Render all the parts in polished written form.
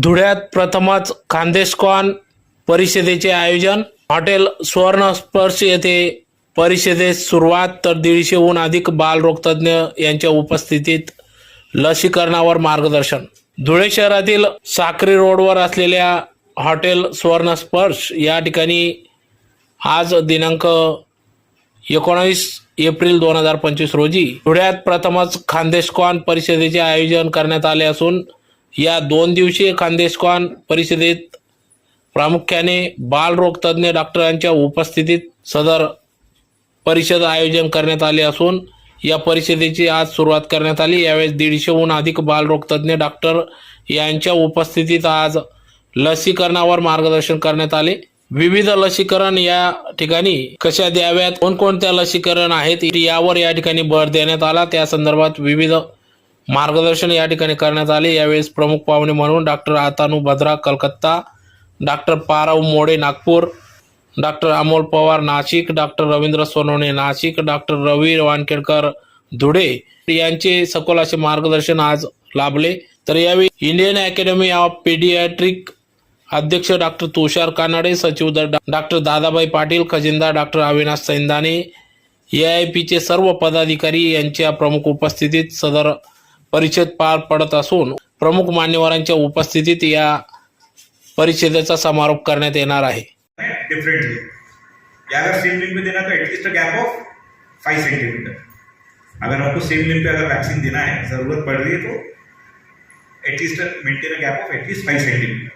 धुळ्यात प्रथमच खान्देशकॉन परिषदेचे आयोजन. हॉटेल सुवर्णस्पर्श येथे परिषदेस सुरुवात. तर 150हून अधिक बालरोगतज्ञ यांच्या उपस्थितीत लसीकरणावर मार्गदर्शन. धुळे शहरातील साक्री रोडवर असलेल्या हॉटेल सुवर्णस्पर्श या ठिकाणी आज दिनांक 19 एप्रिल 2025 रोजी धुळ्यात प्रथमच खान्देशकॉन परिषदेचे आयोजन करण्यात आले असून या 2 दिवसीय खान्देशकॉन परिषदेत प्रामुख्याने बालरोगतज्ञ डॉक्टरांच्या उपस्थितीत सदर परिषद आयोजन करण्यात आले असून या परिषदेची आज सुरुवात करण्यात आली. यावेळी 150हून अधिक बालरोगतज्ञ डॉक्टर यांच्या उपस्थितीत आज लसीकरणावर मार्गदर्शन करण्यात आले. विविध लसीकरण या ठिकाणी कशा द्याव्यात, कोणकोणत्या लसीकरण आहेत यावर या ठिकाणी भर देण्यात आला. त्या संदर्भात विविध मार्गदर्शन या ठिकाणी करण्यात आले. यावेळेस प्रमुख पाहुणे म्हणून doctor Atanu Bhadra Calcutta, doctor Parav Mode Nagpur, doctor Amol Pawar Nashik, doctor Ravindra Sonawane Nashik, doctor Ravi Wankhedkar Dhule यांचे सखोल असे मार्गदर्शन आज लाभले. तर यावेळी इंडियन अकॅडमी ऑफ पेडियाट्रिक अध्यक्ष डॉक्टर तुषार कानडे, सचिव डॉक्टर दादाभाई पाटील, खजिनदार डॉक्टर अविनाश सैंदाने, AIPचे सर्व पदाधिकारी यांच्या प्रमुख उपस्थितीत सदर परिषद पार पडत असून प्रमुख मान्यवरांच्या उपस्थितीत या परिषदेचा समारोप करण्यात येणार आहे. डिफरेंटली अगर सेम लिंक पे देना तो एटलीस्ट गैप ऑफ 5 सेंटीमीटर. अगर आपको सेम लिंक पे अगर वैक्सीन देना है, जरूरत पड़ रही है तो at least maintain a gap of at least 5 centimetre.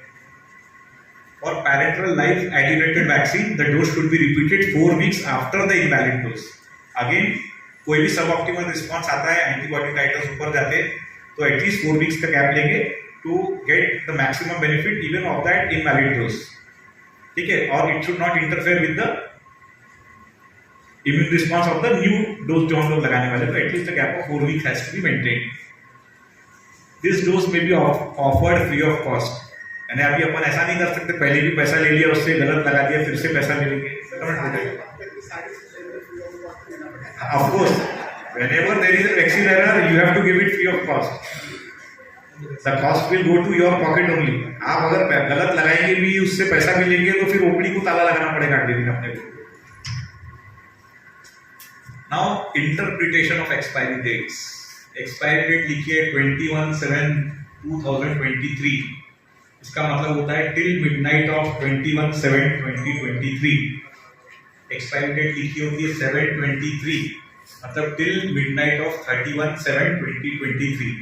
For parenteral live attenuated vaccine, the dose should be repeated 4 weeks after the invalid dose. Again, कोई भी सब ऑप्टिमल रिस्पॉन्स आता है, एंटीबॉडी टाइटर्स ऊपर जाते हैं, तो एटलीस्ट 4 वीक्स का गैप लेंगे to get the maximum benefit even of that invalid dose. ठीक है, और it should not interfere with the immune response of the new dose जो हम लोग लगाने वाले, तो at least the gap of 4 weeks has to be maintained. This dose may be offered free of cost. यानी अभी अपन ऐसा नहीं कर सकते पहले भी पैसा ले लिया, उससे गलत लगा दिया, फिर से पैसा ले लेंगे. Of course, whenever there is a vaccine error, you have to give it free of cost. The cost will go to your pocket only. आप अगर गलत लगाएंगे भी, उससे पैसा भी लेंगे, तो फिर ओपीडी को ताला लगाना पड़ेगा अगले दिन अपने को. Now, interpretation of expiry dates. Expiry date लिखी है 21/7/2023. इसका मतलब होता है till midnight of 21/7/2023. Expiry date लिखी होती है 7/23, मतलब टिल मिडनाइट ऑफ 31/7/2023.